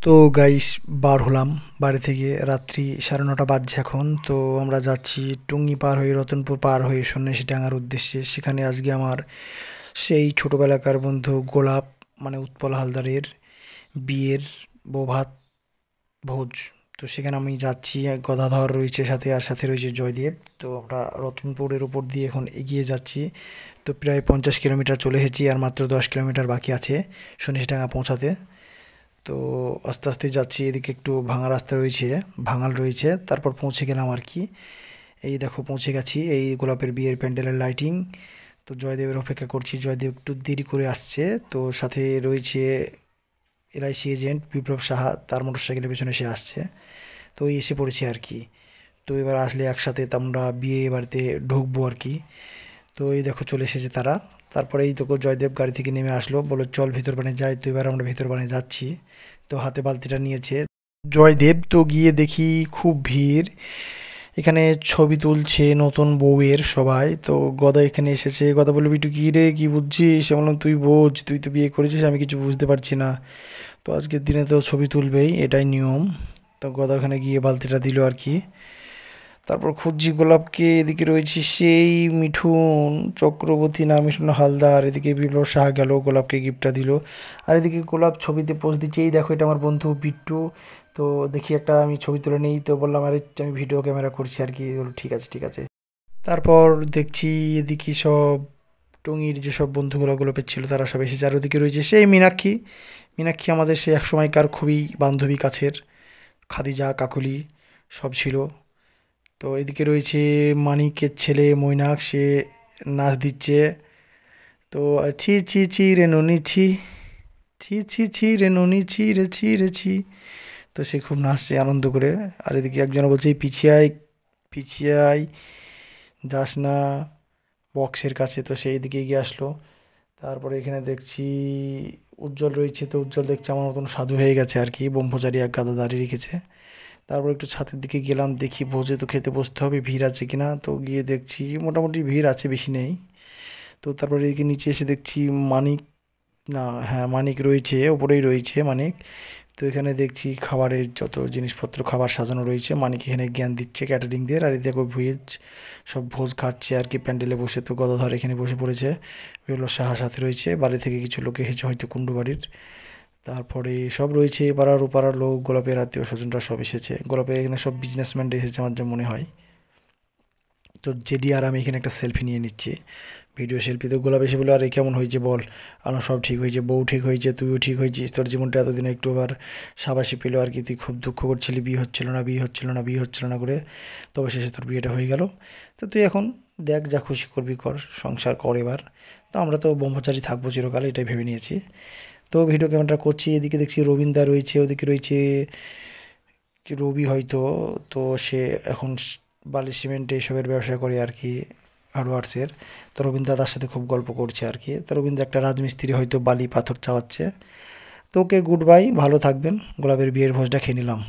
তো গাইস বার হলাম বাড়ি থেকে রাত্রি 9:30 বাজছে এখন। তো আমরা যাচ্ছি টুঙ্গি পার হয়ে রতনপুর পার হয়ে সন্ন্যাসীডাঙ্গার উদ্দেশ্যে। সেখানে আজকে আমার সেই ছোটোবেলাকার বন্ধু গোলাপ মানে উৎপল হালদারের বিয়ের বৌভাত ভোজ। তো সেখানে আমি যাচ্ছি, এক গদাধর রয়েছে সাথে, আর সাথে রয়েছে জয়দেব। তো আমরা রতনপুরের উপর দিয়ে এখন এগিয়ে যাচ্ছি। তো প্রায় 50 কিলোমিটার চলে এসেছি, আর মাত্র 10 কিলোমিটার বাকি আছে সন্ন্যাসীডাঙ্গা পৌঁছাতে। তো আস্তে আস্তে যাচ্ছি, এদিকে একটু ভাঙা রাস্তা রয়েছে, ভাঙাল রয়েছে, তারপর পৌঁছে গেলাম আর কি। এই দেখো পৌঁছে গেছি, এই গোলাপের বিয়ের প্যান্ডেলের লাইটিং। তো জয়দেবের অপেক্ষা করছি, জয়দেব একটু দেরি করে আসছে। তো সাথে রয়েছে এলআইসি এজেন্ট বিপ্লব সাহা, তার মোটরসাইকেলের পেছনে সে আসছে। তো এই এসে পড়েছি আর কি। তো এবার আসলে একসাথে আমরা বিয়ে বাড়িতে ঢুকবো আর কি। তো এই দেখো চলে এসেছে তারা। তারপরে এই তো জয়দেব গাড়ি থেকে নেমে আসলো, বললো চল ভিতর বানে যাই। তো এবার আমরা ভিতর বানে যাচ্ছি। তো হাতে বালতিটা নিয়েছে জয়দেব। তো গিয়ে দেখি খুব ভিড়, এখানে ছবি তুলছে নতুন বউয়ের সবাই। তো গদা এখানে এসেছে, গদা বললো বিটু কী রে, কী বুঝছিস? আমি বললাম তুই বোঝ, তুই তো বিয়ে করেছিস, আমি কিছু বুঝতে পারছি না। তো আজকের দিনে তো ছবি তুলবেই, এটাই নিয়ম। তো গদা ওখানে গিয়ে বালতিটা দিল আর কি। তারপর খুঁজছি গোলাপকে, এদিকে রয়েছে সেই মিঠুন চক্রবর্তী না মিঠুন হালদার, এদিকে বিপ্লব সাহা গেল গোলাপকে গিফটটা দিল। আর এদিকে গোলাপ ছবিতে পোজ দিচ্ছে, এই দেখো এটা আমার বন্ধু বিট্টু। তো দেখি একটা আমি ছবি তুলে নিই। তো বললাম আরে আমি ভিডিও ক্যামেরা করছি আর কি। বললো ঠিক আছে ঠিক আছে। তারপর দেখছি এদিকে সব টঙ্গীর যেসব বন্ধুগুলো গোলাপের ছিল তারা সব এসেছে। আর ওদিকে রয়েছে সেই মীনাক্ষী। মীনাক্ষী আমাদের সেই এক সময়কার খুবই বান্ধবী কাছের, খাদিজা কাকুলি সব ছিল। তো এদিকে রয়েছে মানিকের ছেলে মৈনাক, সে নাচ দিচ্ছে। তো ছি ছি ছি রে ননি ছি, ছি ছি ছি রে ননি ছি রে ছি রে ছি। তো সে খুব নাচছে আনন্দ করে। আর এদিকে একজন বলছে পিছিয়ে আয় পিছিয়ে আয়, যাস না বক্সের কাছে। তো সেই দিকে এগিয়ে আসলো। তারপরে এখানে দেখছি উজ্জ্বল রয়েছে। তো উজ্জ্বল দেখছি আমার মতন সাধু হয়ে গেছে আর কি, ব্রহ্মচারী এক গাদা দাঁড়িয়ে রেখেছে। তারপর একটু ছাদের দিকে গেলাম, দেখি ভোজে তো খেতে বসতে হবে, ভিড় আছে কিনা। তো গিয়ে দেখছি মোটামুটি ভিড় আছে, বেশি নেই। তো তারপরে এদিকে নিচে এসে দেখছি মানিক, না হ্যাঁ মানিক রয়েছে, ওপরেই রয়েছে মানিক। তো এখানে দেখছি খাবারের যত জিনিসপত্র খাবার সাজানো রয়েছে, মানিক এখানে জ্ঞান দিচ্ছে ক্যাটারিংদের। আর এই দেখো ভেজ সব ভোজ খাচ্ছে আর কি প্যান্ডেলে বসে। তো গদাধর এখানে বসে পড়েছে, বিপ্লব সাহা সাথে রয়েছে, বাড়ি থেকে কিছু লোক এসেছে হয়তো কুণ্ডু বাড়ির। তারপরে সব রয়েছে পাড়ার ওপাড়ার লোক, গোলাপের আত্মীয় স্বজনরা সব এসেছে। গোলাপের এখানে সব বিজনেসম্যান এসেছে আমার যা মনে হয়। তো জেডি আর আমি এখানে একটা সেলফি নিয়ে নিচ্ছি, ভিডিও সেলফি। তো গোলাপ এসে বলে আরে কেমন হয়েছে বল? আমার সব ঠিক হয়েছে, বউ ঠিক হয়েছে, তুইও ঠিক হয়েছিস, তোর জীবনটা এতদিন একটু আবার সাবাসী পেলো আর কি। তুই খুব দুঃখ করছিলি বিয়ে হচ্ছিল না বিয়ে হচ্ছিল না বিয়ে হচ্ছিল না করে, তো অবশেষে তোর বিয়েটা হয়ে গেল। তো তুই এখন দেখ যা খুশি করবি কর, সংসার কর এবার। তো আমরা তো ব্রহ্মচারী থাকবো চিরকাল, এটাই ভেবে নিয়েছি। তো ভিডিও ক্যামেরাটা করছি, এদিকে দেখছি রবীন্দা রয়েছে, ওদিকে রয়েছে কি রবি হয়তো। তো সে এখন বালি সিমেন্ট এইসবের ব্যবসা করে আর কি, হার্ডওয়ার্সের। তো রবীন্দ্র তার সাথে খুব গল্প করছে আর কি। তো রবীন্দ্র একটা রাজমিস্ত্রি হয়তো বালি পাথর চাওয়াচ্ছে। তো ওকে গুড বাই, ভালো থাকবেন। গোলাপের বিয়ের ভোজটা খেয়ে নিলাম।